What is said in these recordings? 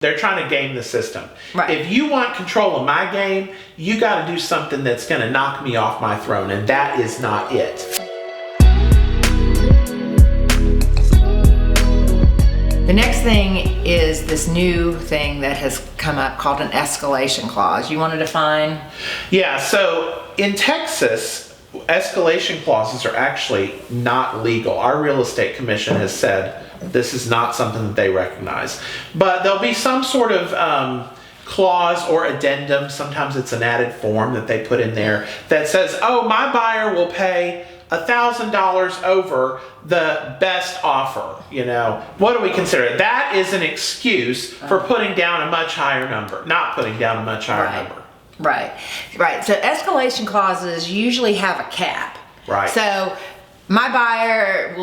They're trying to game the system. Right. If you want control of my game, you got to do something that's going to knock me off my throne, and that is not it. The next thing is this new thing that has come up called an escalation clause. You want to define? Yeah, so in Texas, escalation clauses are actually not legal. Our real estate commission has said this is not something that they recognize. But there'll be some sort of clause or addendum, sometimes it's an added form that they put in there that says, oh, my buyer will pay $1,000 over the best offer. You know, what do we consider? That is an excuse for putting down a much higher number, not putting down a much higher number. Right. So escalation clauses usually have a cap. Right. So my buyer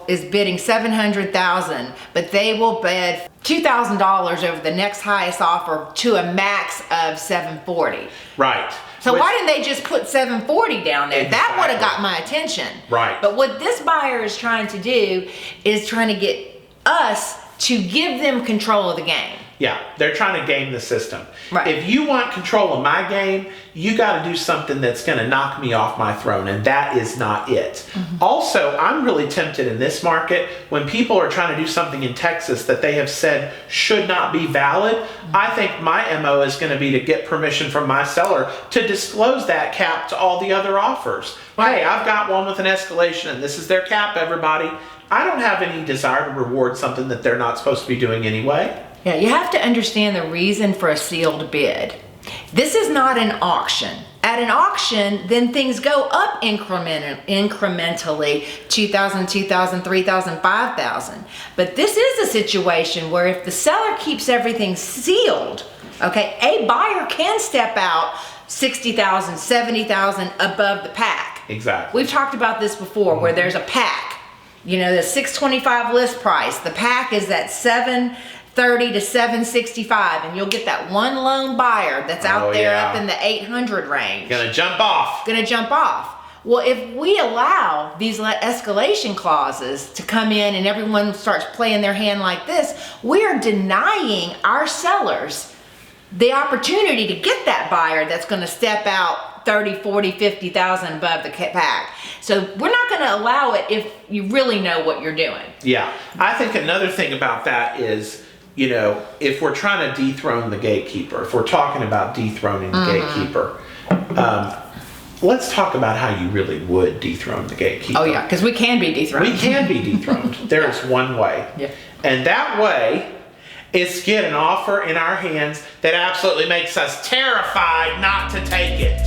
is bidding $700,000, but they will bid $2,000 over the next highest offer to a max of $740. Right. So why didn't they just put $740 down there? Exactly. That would have got my attention. Right. But what this buyer is trying to do is trying to get us to give them control of the game. Yeah, they're trying to game the system. Right. If you want control of my game, you got to do something that's going to knock me off my throne, and that is not it. Mm-hmm. Also, I'm really tempted in this market when people are trying to do something in Texas that they have said should not be valid. Mm-hmm. I think my MO is going to be to get permission from my seller to disclose that cap to all the other offers. Right. Hey, I've got one with an escalation, and this is their cap, everybody. I don't have any desire to reward something that they're not supposed to be doing anyway. Yeah, you have to understand the reason for a sealed bid. This is not an auction. At an auction, then things go up incrementally, $2,000, $2,000, $3,000, $5,000. But this is a situation where if the seller keeps everything sealed, okay, a buyer can step out $60,000, $70,000 above the pack. Exactly. We've talked about this before, where there's a pack. You know, the $625 list price. The pack is at $730 to $765, and you'll get that one lone buyer that's out there up in the 800 range. Gonna jump off. Well, if we allow these escalation clauses to come in and everyone starts playing their hand like this, we are denying our sellers the opportunity to get that buyer that's gonna step out 30, 40, 50,000 above the pack. So we're not gonna allow it if you really know what you're doing. Yeah, I think another thing about that is, you know, if we're trying to dethrone the gatekeeper, if we're talking about dethroning the gatekeeper, let's talk about how you really would dethrone the gatekeeper. Oh yeah, because we can be dethroned. We can be dethroned. There is one way. Yeah. And that way is to get an offer in our hands that absolutely makes us terrified not to take it.